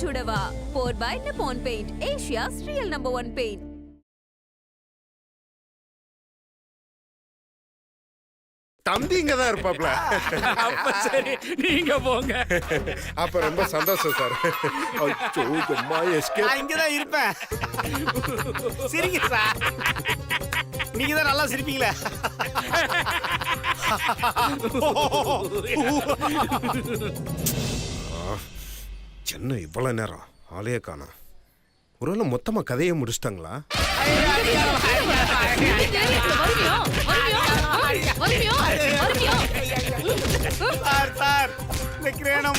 Chudava, poured by Nippon Paint, Asia's real #1 paint. தம்பி இங்க தான் இருப்பாப்ல. அப்ப சரி, நீங்க போங்க. அப்ப ரொம்ப சந்தோஷம் சார். அச்சோ, அம்மா எஸ்கேப். நான் இங்க தான் இருப்பேன். சிரிங்க சார். நீங்க தான் நல்லா சிரிப்பீங்களே. என்ன இவ்வளவு நேரம் ஆளையே காணோம். ஒருவேளை மொத்தமா கதையை முடிச்சிட்டாங்களா?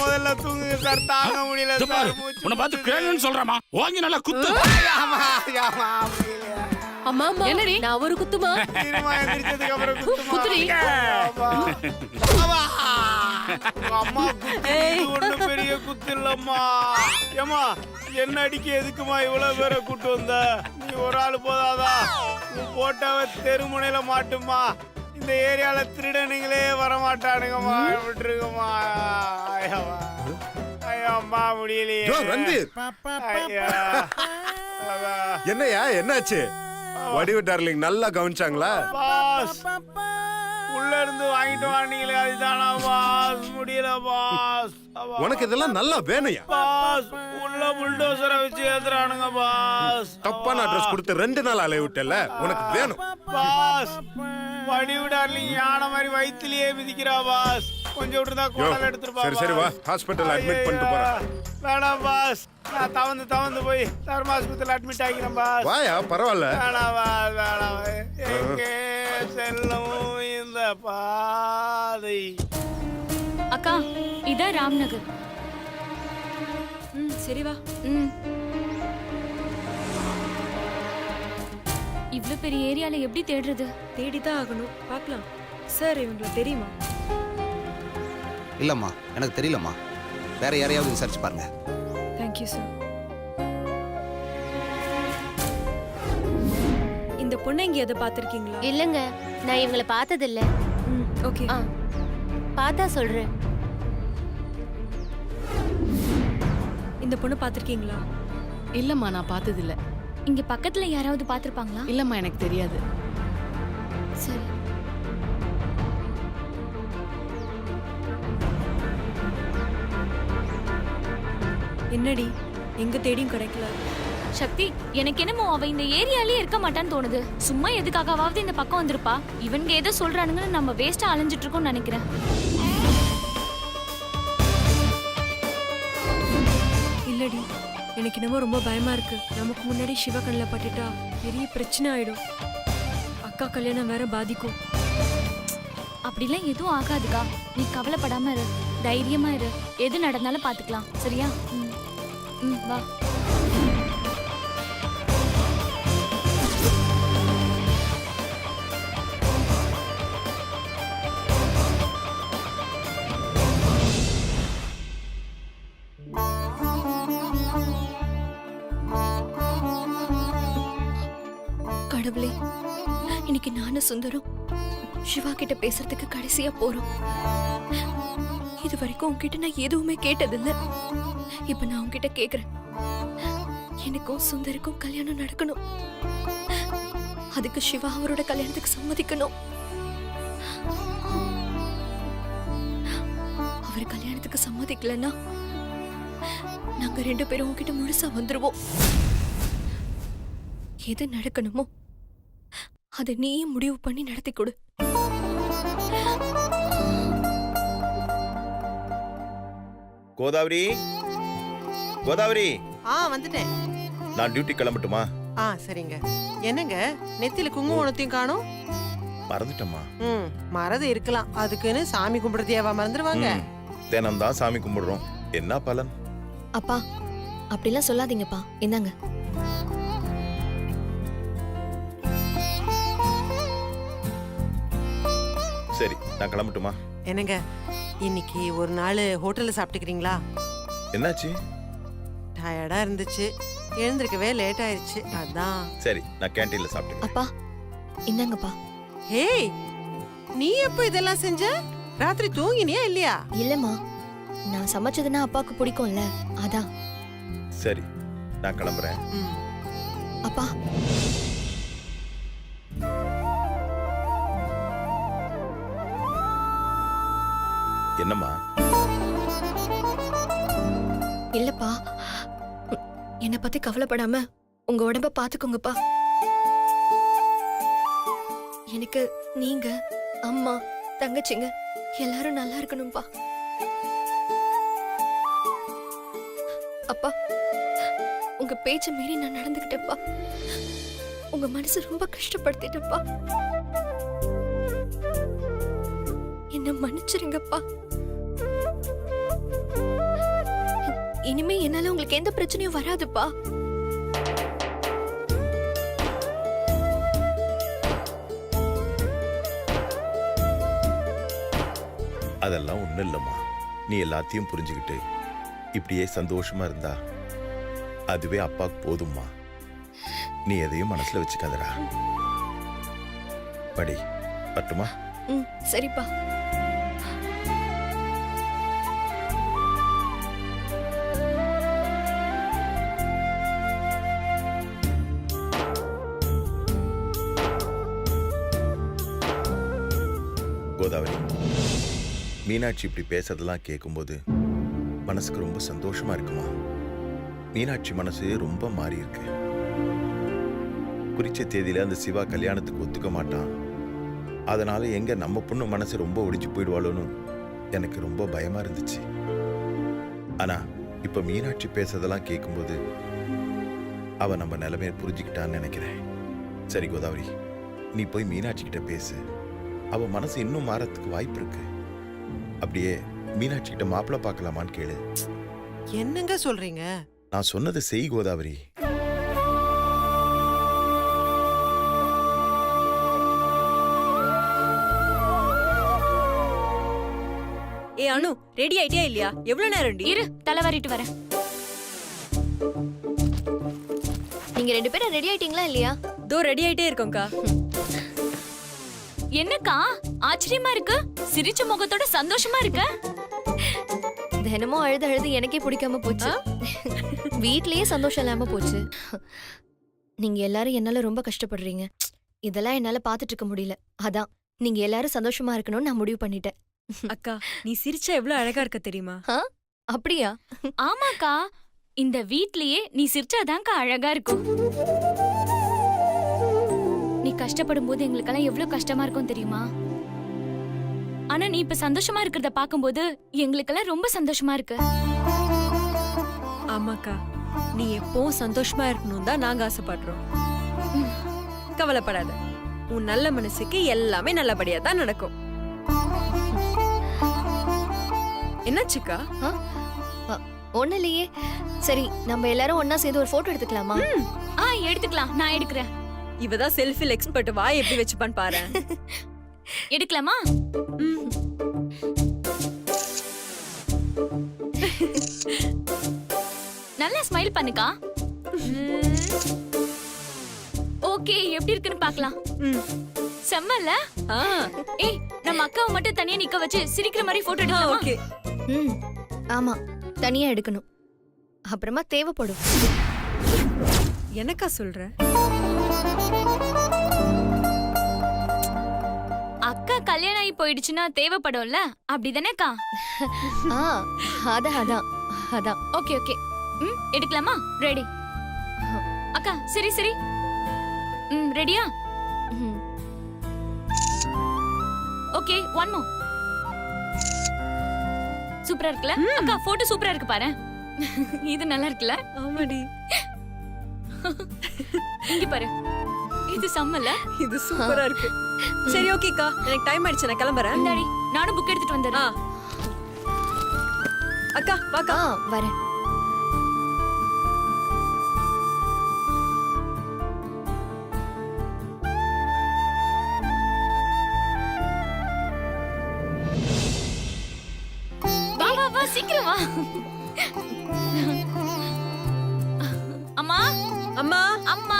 முதல்ல தூங்குங்க சார், தாங்க முடியல சார். உன்னை பார்த்து கேளுன்னு சொல்றமா, வாங்கி நல்லா குத்து. அம்மா என்னடி நான் ஒரு குத்துமா? எந்திரிச்சதுக்கு அப்புறம் குத்துடி. அம்மா ஒண்ணு பெரிய குத்து இல்லம்மா. ஏமா என்ன அடிக்க எதுக்குமா இவ்வளவு பேரை கூட்டு வந்த? நீ ஒரு ஆள் போதாதா? போட்டவ தெருமுனையில மாட்டுமா. இந்த ஏரியால திருடனுங்களே வரமாட்டானுங்கம்மா. விட்டுருங்கம்மா. ஐயம்மா முடியலையே. என்னையா என்னாச்சு? வடிவு டார்லிங் நல்லா கவனிச்சாங்களா? பாஸ் உள்ள இருந்து வாங்கிட்டு வானீங்களே அதுதானா பாஸ்? முடியல பாஸ். உனக்கு இதெல்லாம் நல்லா வேணையா? பாஸ் உள்ள புல்டோசரை வச்சு ஏத்துறானுங்க பாஸ். தப்பான அட்ரஸ் கொடுத்து 2 நாள் அலைய விட்டல. உனக்கு வேணும் பாஸ். வடிவு டார்லிங் யானை மாதிரி வயித்துலயே மிதிக்கிறா பாஸ். கொஞ்சம் விட்டுதான் கோடல் எடுத்துருப்பா. சரி சரி வா, ஹாஸ்பிட்டல் அட்மிட் பண்ணிட்டு போறேன். வேணாம் பாஸ், நான் தவந்து போய் தர்ம ஆஸ்பத்திரியில் அட்மிட் ஆகிக்கிறேன் பாஸ். வாயா, பரவாயில்ல. வேணாம் பாஸ், வேணாம். எங்கே செல்லும் இந்த பாதை? அக்கா இதான் ராம்நகர். சரி வா. இவ்ளோ பெரிய ஏரியால எப்படி தேடுறது? தேடிதான் ஆகணும். பார்க்கலாம். சார் இவங்களுக்கு தெரியுமா? இல்லம்மா, எனக்கு தெரியலம்மா. வேற யாரையாவது விசாரிச்சு பாருங்க. Thank you sir. இந்த பொண்ணை எங்கேயாவது பார்த்திருக்கீங்களா? இல்லங்க, நான் இவங்களை பார்த்தது இல்ல. ஓகே. பார்த்தா சொல்றேன். இந்த பொண்ணை பார்த்திருக்கீங்களா? இல்லம்மா, நான் பார்த்தது இல்ல. இங்க பக்கத்துல யாராவது பார்த்திருப்பாங்களா? இல்லம்மா, எனக்கு தெரியாது. சரி. என்னடி எங்க தேடியும் கிடைக்கல? சக்தி, எனக்கு என்னமோ அவ இந்த ஏரியாலயே இருக்க மாட்டான்னு தோணுது. சும்மா எதுக்காகவாவது இந்த பக்கம் வந்திருப்பா. இவங்க ஏதோ சொல்றானுங்கன்னு நம்ம வேஸ்டா அலைஞ்சிட்டு இருக்கோம்னு நினைக்கிறேன். இல்லடி, எனக்கு என்னமோ ரொம்ப பயமா இருக்கு. நமக்கு முன்னாடி சிவ கண்ணில் பட்டுட்டா பெரிய பிரச்சனை ஆயிடும். அக்கா கல்யாணம் வேற பாதிக்கும். அப்படிலாம் எதுவும் ஆகாதுக்கா, நீ கவலைப்படாம இரு, தைரியமா இரு. எது நடந்தாலும் பாத்துக்கலாம், சரியா? வா. கடவுளே, இன்னைக்கு நானும் சுந்தரம் சிவா கிட்ட பேசுறதுக்கு கடைசியா போறோம். இது வரைக்கும் உன்கிட்ட நான் எதுவுமே கேட்டதில்ல. இப்ப நான் உன்கிட்ட கேக்குறேன். எனக்கும் சுந்தருக்கும் கல்யாணம் நடக்கணும். அதுக்கு சிவா அவரோட கல்யாணத்துக்கு சம்மதிக்கணும். அவர் கல்யாணத்துக்கு சம்மதிக்கலன்னா நாங்க 2 பேரும் உன்கிட்ட முழுசா வந்துருவோம். எது நடக்கணுமோ அதை நீயே முடிவு பண்ணி நடத்தி கொடு. கோதாவரி, கோதாவரி, வந்துட்டேன். நான் டியூட்டி கிளம்பட்டுமா? சரிங்க. என்னங்க நெத்தில குங்குமத்தையும் காணோம்? மறந்துட்டம்மா. மறந்து இருக்கலாம், அதுக்குன்னு சாமி கும்பிடுறதையாவா மறந்துடுவாங்க? தினம் தான் சாமி கும்பிடுறோம், என்ன பலன்? அப்பா அப்படிலாம் சொல்லாதீங்கப்பா, இந்தாங்க. சரி, நான் கிளம்பட்டுமா? என்னங்க இன்னைக்கு ஒரு நாள் ஹோட்டல்ல சாப்பிட்டுக்கிறீங்களா? என்னாச்சு? டயர்டா இருந்துச்சு, எழுந்திருக்கவே லேட் ஆயிடுச்சு, அதான். சரி, நான் கேண்டீன்ல சாப்பிட்டுக்கிறேன். அப்பா இந்தாங்கப்பா. ஹேய், நீ எப்ப இதெல்லாம் செஞ்ச? ராத்திரி தூங்கினியா இல்லையா? இல்லம்மா, நான் சமைச்சதுன்னா அப்பாவுக்கு பிடிக்கும்ல, அதான். சரி, நான் கிளம்புறேன். அப்பா என்னம்மா? இல்லப்பா, என்னை பத்தி கவலைப்படாம உங்க உடம்ப பாத்துக்கோங்கப்பா. எனக்கு நீங்க, அம்மா, தங்கச்சிங்க எல்லாரும் நல்லா இருக்கணும்பா. அப்பா, உங்க பேச்ச மீறி நான் நடந்துக்கிட்டேப்பா. உங்க மனசு ரொம்ப கஷ்டப்படுத்திட்டேப்பா. என்ன மன்னிச்சிருங்கப்பா. இனிமே என்னால உங்களுக்கு எந்த பிரச்சனையும் வராதுப்பா. அதெல்லாம் ஒண்ணும் இல்லம்மா. நீ எல்லாத்தையும் புரிஞ்சுக்கிட்டு இப்படியே சந்தோஷமா இருந்தா அதுவே அப்பாவுக்கு போதும்மா. நீ எதையும் மனசுல வச்சுக்காதடா. படி, பட்டுமா? சரிப்பா. கோதாவரி, மீனாட்சி இப்படி பேசுறதெல்லாம் கேட்கும்போது மனசுக்கு ரொம்ப சந்தோஷமா இருக்குமா. மீனாட்சி மனசு ரொம்ப மாறி இருக்கு. குறிச்ச தேதியில அந்த சிவா கல்யாணத்துக்கு ஒத்துக்க மாட்டான். அதனால எங்க நம்ம பொண்ணு மனசு ரொம்ப ஒடிச்சு போயிடுவாளோன்னு எனக்கு ரொம்ப பயமா இருந்துச்சு. ஆனா இப்ப மீனாட்சி பேசுறதெல்லாம் கேட்கும்போது அவ நம்ம நிலைமையை புரிஞ்சுக்கிட்டான்னு நினைக்கிறேன். சரி கோதாவரி, நீ போய் மீனாட்சி கிட்ட பேசு. அவ மனசு இன்னும் மாறத்துக்கு வாய்ப்பு இருக்கு. அப்படியே மீனாட்சி கிட்ட மாப்பிள்ள பார்க்கலாமான்னு கேளு. என்னங்க சொல்றீங்க? நான் சொன்னதை செய் கோதாவரி. ஏ அனு, ரெடி ஆயிட்டியா இல்லையா? எவ்வளவு நேரம்? இரு, தலைவாரிட்டு வரேன். நீங்க 2 பேரும் ரெடி ஆயிட்டீங்களா இல்லையா? தோ ரெடி ஆயிட்டே இருக்கோம்க்கா. என்னக்கா ஆச்சரியமா இருக்கு? சிரிச்ச முகத்தோட சந்தோஷமா இருக்க. தினமும் அழுது அழுது எனக்கே பிடிக்காம போச்சு. வீட்லயே சந்தோஷம் இல்லாம போச்சு. நீங்க எல்லாரும் என்னால ரொம்ப கஷ்டப்படுறீங்க. இதெல்லாம் என்னால பாத்துட்டு இருக்க முடியல. அதான் நீங்க எல்லாரும் சந்தோஷமா இருக்கணும்னு நான் முடிவு பண்ணிட்டேன். அக்கா, நீ சிரிச்சா எவ்வளவு அழகா இருக்க தெரியுமா? அப்படியா? ஆமாக்கா, இந்த வீட்லயே நீ சிரிச்சாதான்க்கா அழகா இருக்கும். நீ கஷ்டப்படும் போது எங்களுக்கெல்லாம் எவ்வளவு கஷ்டமா இருக்கும் தெரியுமா? ஆனா நீ இப்ப சந்தோஷமா இருக்கிறத பாக்கும்போது எங்களுக்கெல்லாம் ரொம்ப சந்தோஷமா இருக்கு. ஆமாக்கா, நீ எப்பவும் சந்தோஷமா இருக்கணும் தான் நாங்க ஆசைப்படுறோம். கவலைப்படாத, உன் நல்ல மனசுக்கு எல்லாமே நல்லபடியா தான் நடக்கும். என்னாச்சுக்கா? ஒண்ணு இல்லையே. சரி, நம்ம எல்லாரும் ஒன்னா சேர்ந்து ஒரு போட்டோ எடுத்துக்கலாமா? எடுத்துக்கலாம், நான் எடுக்கிறேன். இவதான் செல்ஃபில் எக்ஸ்பர்ட். வாய் எப்படி வச்சுப்பான்னு பாரு. எடுக்கலாமா? நல்லா ஸ்மைல் பண்ணுக்கா. ஓகே, எப்படி இருக்குன்னு பார்க்கலாம். செம்மல்ல? ஏய், நம்ம அக்காவை மட்டும் தனியா நிக்க வச்சு சிரிக்கிற மாதிரி போட்டோ எடுக்கலாம். ஓகே. ஆமா, தனியா எடுக்கணும். அப்புறமா தேவைப்படும். எனக்கா சொல்ற? அக்கா கல்யாணம் ஆகி போயிடுச்சுன்னா தேவைப்படும்ல, அப்படிதானேக்கா? அதான். ஓகே ஓகே, எடுக்கலாமா? ரெடி அக்கா? சரி சரி, ரெடியா? Okay, one more. சூப்பரா இருக்குல்ல அக்கா? போட்டோ சூப்பரா இருக்கு பாரு. இது நல்லா இருக்குல்ல? ஆமாடி, இங்க பாரு, இது செம்மல. இது சூப்பரா இருக்கு. சரி ஓகேக்கா, எனக்கு டைம் ஆயிடுச்சு, நான் கிளம்புறேன். இந்தாடி, நானும் புக் எடுத்துட்டு வந்துடுறேன். அக்கா வாக்கா. வரேன். வா வா வா, சீக்கிரம் வா. அம்மா அம்மா அம்மா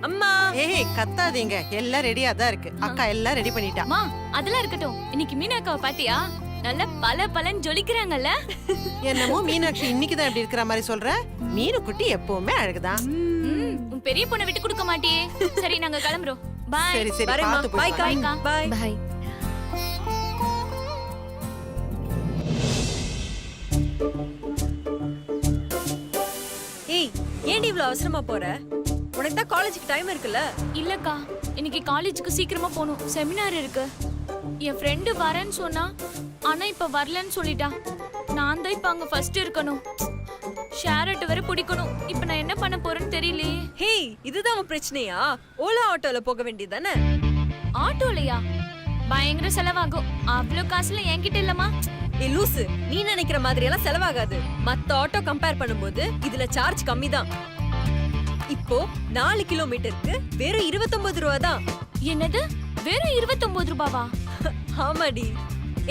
அம்மா. ஏய் கத்தாதீங்க, எல்லாம் ரெடியா தான் இருக்கு. அக்கா எல்லாம் ரெடி பண்ணிட்டா. அம்மா, அதெல்லாம் இருக்கட்டும். இன்னைக்கு மீனாக்காவை பாத்தியா? நல்ல பல பலன் ஜொலிக்கிறாங்கல்ல. என்னமோ மீனாட்சி இன்னைக்கு தான் இப்படி இருக்கிற மாதிரி சொல்ற. மீனு குட்டி எப்பவுமே அழகுதான். உன் பெரிய பொண்ணை விட்டு கொடுக்க மாட்டியே. சரி, நாங்க கிளம்புறோம். பாய். சரி சரி, வரேம்மா. பார்த்து போய் பாய்க்கா. பாய்க்கா. பாய். பாய். ஏய், ஏன்டி இவ்ளோ அவசரமா போற? உனக்கு தான் காலேஜுக்கு டைம் இருக்குல்ல. இல்லக்கா, இன்னைக்கு காலேஜுக்கு சீக்கிரமா போகணும். செமினார் இருக்கு. என் ஃப்ரெண்டு வரேன்னு சொன்னா, ஆனா இப்ப வரலன்னு சொல்லிட்டா. நான் தான் இப்ப அங்க ஃபர்ஸ்ட் இருக்கணும். ஷேரட் வேற பிடிக்கணும். இப்ப நான் என்ன பண்ண போறேன்னு தெரியலையே. ஹே, இதுதான் உன் பிரச்சனையா? ஓலா ஆட்டோல போக வேண்டியதானே? ஆட்டோலையா? பயங்கர செலவாகும். அவ்வளவு காசுல என்கிட்ட இல்லம்மா. ஏ லூசு, நீ நினைக்கிற மாதிரி எல்லாம் செலவாகாது. மத்த ஆட்டோ கம்பேர் பண்ணும்போது இதுல சார்ஜ் கம்மி தான். இப்போ 4 கிலோமீட்டருக்கு வெறும் 29 ரூபா தான். என்னது, வெறும் 29 ரூபாவா? ஆமாடி.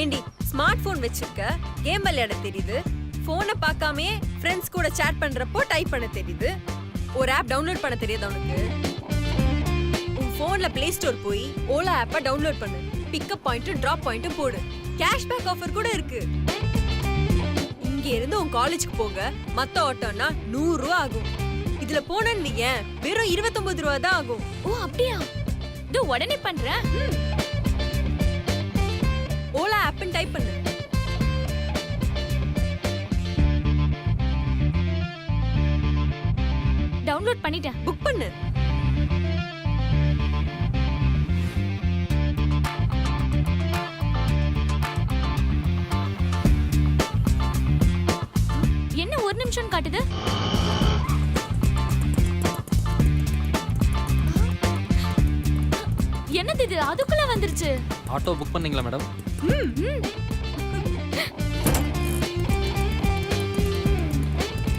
ஏண்டி, ஸ்மார்ட் போன் வச்சிருக்க, கேம் விளையாட தெரியுது, போனை பார்க்காமே ஃப்ரெண்ட்ஸ் கூட சேட் பண்றப்போ டைப் பண்ண தெரியுது, ஒரு ஆப் டவுன்லோட் பண்ண தெரியாது உனக்கு? உன் போன்ல பிளே ஸ்டோர் போய் ஓலா ஆப்பை டவுன்லோட் பண்ணு. பிக்கப் பாயிண்ட்டும் டிராப் பாயிண்ட்டும் போடு. கேஷ்பேக் ஆஃபர் கூட இருக்கு. இங்க இருந்து உன் காலேஜுக்கு போக மத்த ஆட்டோனா 100 ரூபா ஆகும். இதுல போனன்னு ஏன் வெறும் 29 ரூபா தான் ஆகும். ஓ அப்படியா? இது உடனே பண்றேன். ஓலா ஆப்னு டைப் பண்ணு. டவுன்லோட் பண்ணிட்டேன். புக் பண்ணு. என்ன ஒரு நிமிஷம் காட்டுது? என்னது இது? அதுக்குள்ள வந்துருச்சு. ஆட்டோ புக் பண்ணீங்களா மேடம்?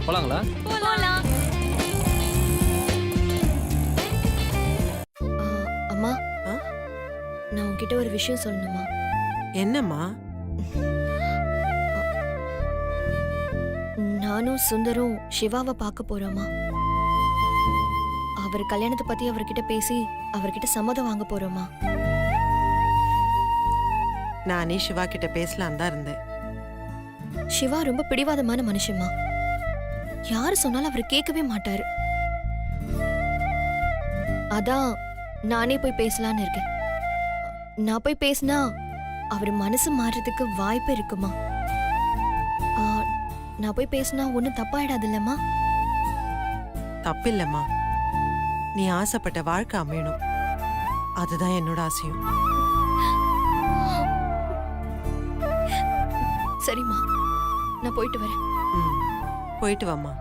போலாங்களா? போலாம். அம்மா, ஆ? நான் உன்கிட்ட ஒரு விஷயம் சொல்லணுமா? என்னம்மா? நானும் சுந்தரும் சிவாவை பார்க்க போறோமா. அவர் கல்யாணத்தை பத்தி அவர்கிட்ட பேசி அவர்கிட்ட சம்மதம் வாங்க போறோமா. நானே சிவா கிட்ட பேசலாம் தான் இருந்தேன். சிவா ரொம்ப பிடிவாதமான மனுஷமா. யாரு சொன்னாலும் அவர் கேட்கவே மாட்டாரு. அதான் நானே போய் பேசலான்னு இருக்கேன். நான் போய் பேசினா அவர் மனசு மாறுறதுக்கு வாய்ப்பு இருக்குமா? நான் போய் பேசினா ஒன்னும் தப்பாயிடாது இல்லம்மா? தப்பில்லம்மா, நீ ஆசைப்பட்ட வாழ்க்கை அமையணும். அதுதான் என்னோட ஆசையும். சரிம்மா, நான் போயிட்டு வரேன். போயிட்டு வாம்மா.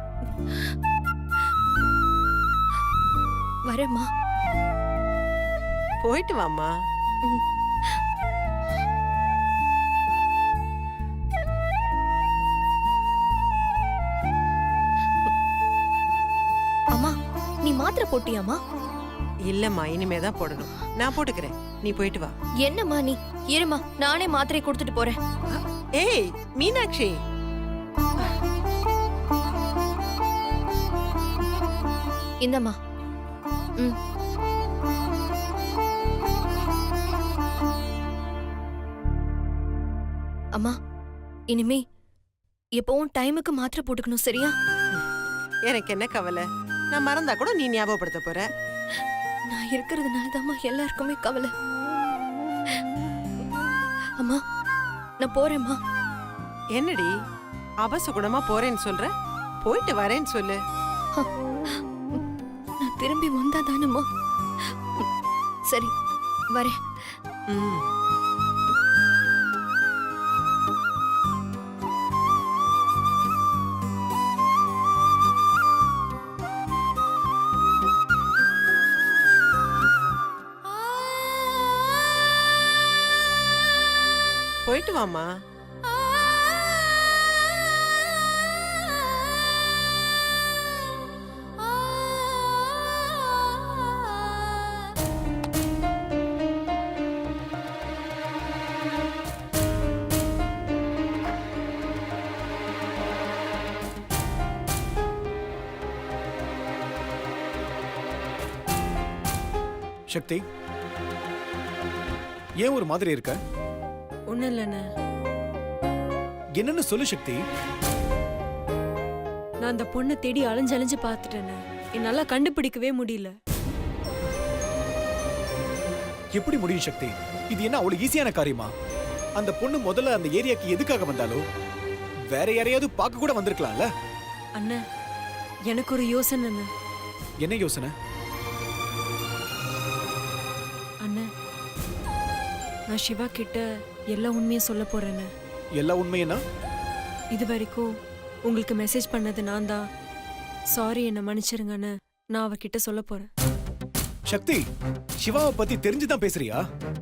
வரேம்மா. போயிட்டு வாம்மா. அம்மா, நீ மாத்திரை போட்டியாமா? இல்லம்மா, இனிமே தான் போடணும். நான் போட்டுக்கிறேன், நீ போயிட்டு வா. என்னம்மா நீ? இருமா, நானே மாத்திரை கொடுத்துட்டு போறேன். ஏய் மீனாட்சி, இந்தம்மா. ம். அம்மா, இனிமே எப்பவும் டைமுக்கு மாத்திரை போட்டுக்கணும், சரியா? எனக்கு என்ன கவலை? நான் மறந்தா கூட நீ ஞாபகப்படுத்த போற. நான் இருக்கிறதுனால தாம்மா எல்லாருக்குமே கவலை. அம்மா, நான் போறேம்மா. என்னடி அபசகுணமா போறேன்னு சொல்ற? போயிட்டு வரேன்னு சொல்லு. நான் திரும்பி வந்தா தானம்மா. சரி, வரேன். ம். போயிட்டு வாமா. சக்தி, ஏன் ஒரு மாதிரி இருக்க? ஒண்ணும் இல்லைண்ணே. என்னன்னு சொல்லு சக்தி. நான் அந்த பொண்ணை தேடி அலைஞ்சு பார்த்துட்டேண்ணே. என்னால கண்டுபிடிக்கவே முடியல. எப்படி முடியும் சக்தி? இது என்ன அவ்வளவு ஈஸியான காரியமா? அந்த பொண்ணு முதல்ல அந்த ஏரியாக்கு எதுக்காக வந்தாலோ வேற யாரையாவது பார்க்க கூட வந்திருக்கலாம்ல. அண்ணா, எனக்கு ஒரு யோசனை. என்ன யோசனை? அண்ணா, நான் சிவா கிட்ட எல்லா உண்மையும் சொல்ல போறேன்னு. எல்லா உண்மையனா? இது வரைக்கும் உங்களுக்கு மெசேஜ் பண்ணது நான் தான். சாரி, என்ன மன்னிச்சிருங்கன்னு நான் அவர்கிட்ட சொல்ல போறேன். சக்தி, சிவாவை பத்தி தெரிஞ்சுதான் பேசுறியா?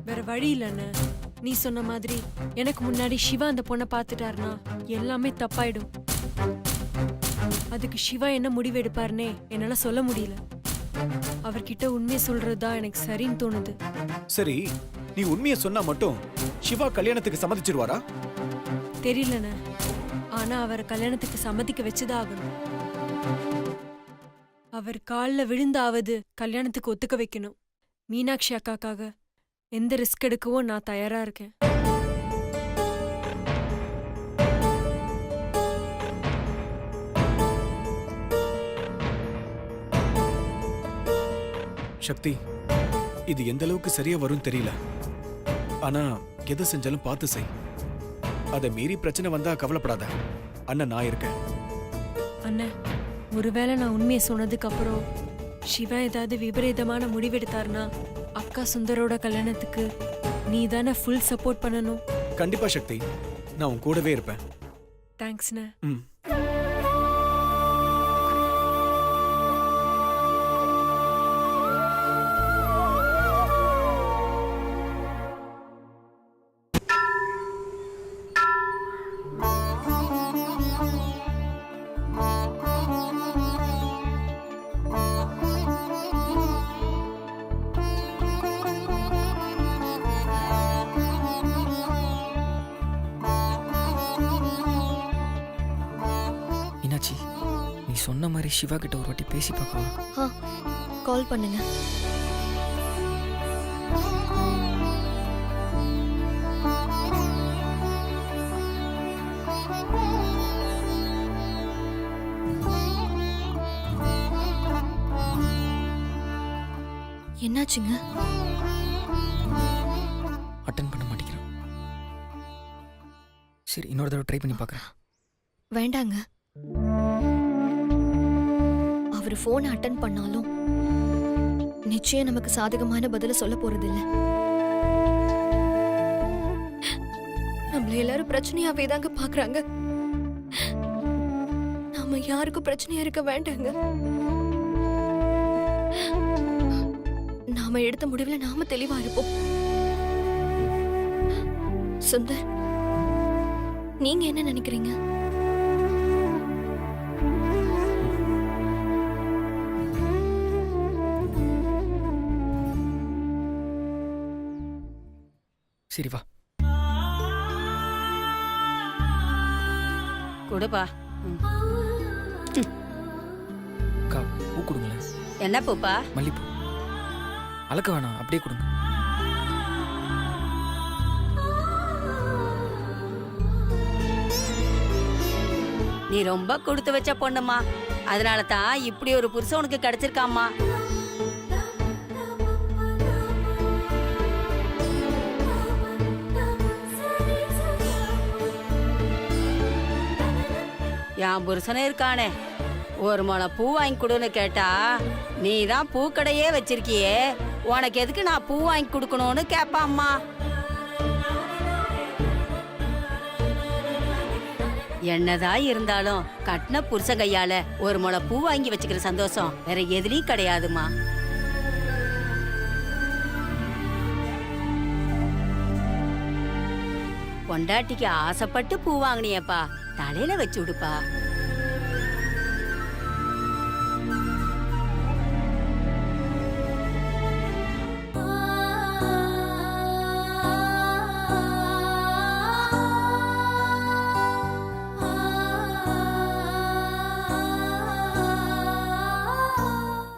வேற வழி இல்லைண்ணே. நீ சொன்ன மாதிரி எனக்கு முன்னாடி சிவா அந்த பொண்ணை பார்த்துட்டாருனா எல்லாமே தப்பாயிடும். அதுக்கு சிவா என்ன முடிவு எடுப்பாருன்னே என்னால சொல்ல முடியல. அவர்கிட்ட உண்மையை சொல்றதுதான் எனக்கு சரின்னு தோணுது. சரி, நீ உண்மையை சொன்னா மட்டும் சிவா கல்யாணத்துக்கு சம்மதிச்சிருவாரா? தெரியலண்ணே. ஆனா அவர் கல்யாணத்துக்கு சம்மதிக்க வச்சுதான் ஆகணும். அவர் காலில் விழுந்தாவது கல்யாணத்துக்கு ஒத்துக்க வைக்கணும். மீனாட்சி அக்காக்காக எந்த ரிஸ்க் எடுக்கவும் நான் தயாரா இருக்கேன். சக்தி, இது எந்த அளவுக்கு சரியா வரும் தெரியல. ஆனா எதை செஞ்சாலும் பார்த்து செய். அதை மீறி பிரச்சனை வந்தா கவலைப்படாத. அண்ணன் நான் இருக்கேன். அண்ணன், ஒருவேளை நான் உண்மையை சொன்னதுக்கு அப்புறம் சிவா ஏதாவது விபரீதமான முடிவெடுத்தாருனா அக்கா சுந்தரோட கல்யாணத்துக்கு நீ தானே ஃபுல் சப்போர்ட் பண்ணணும். கண்டிப்பா சக்தி, நான் உன் கூடவே இருப்பேன். தேங்க்ஸ்ண்ணே. ம். மீனாட்சி, நீ சொன்ன மாதிரி சிவா கிட்ட ஒரு வாட்டி பேசி பார்க்கவா? கால் பண்ணுங்க. என்னாச்சுங்க? அட்டன் பண்ண மாட்டேங்கிறான். சரி, இன்னொரு தடவை ட்ரை பண்ணி பார்க்குறேன். வேண்டாங்க. அவர் போன் அட்டன் பண்ணாலும் நிச்சயம் நமக்கு சாதகமான பதில சொல்ல போறது இல்ல. நம்மள எல்லாரும் பிரச்சனையாவே தாங்க பாக்குறாங்க. நாம யாருக்கும் பிரச்சனையா இருக்க வேண்டாங்க. நாம எடுத்த முடிவுல நாம தெளிவா இருப்போம். சுந்தர், நீங்க என்ன நினைக்கிறீங்க? சரி, வா. கொடுப்பா. அக்கா, பூ கொடுங்களேன். என்ன பூப்பா? மல்லிப்பூ. அளக்க வேணாம், அப்படியே கொடுங்க. நீ ரொம்ப கொடுத்து வச்ச பொண்ணுமா, அதனால தான் இப்படி ஒரு புருஷன் உனக்கு கிடைச்சிருக்காமா. என் புருஷனே இருக்கானே, ஒரு முளம் பூ வாங்கி கொடுன்னு கேட்டா நீ தான் பூக்கடையே வச்சிருக்கியே, உனக்கு எதுக்கு நான் பூ வாங்கி கொடுக்கணும்னு கேட்பாம்மா. என்னதான் இருந்தாலும் கட்டின புருஷன் கையால ஒரு முளம் பூ வாங்கி வச்சுக்கிற சந்தோஷம் வேற எதுலயும் கிடையாதுமா. பொண்டாட்டிக்கு ஆசைப்பட்டு பூ வாங்கினியப்பா, தலையில வச்சு விடுப்பா.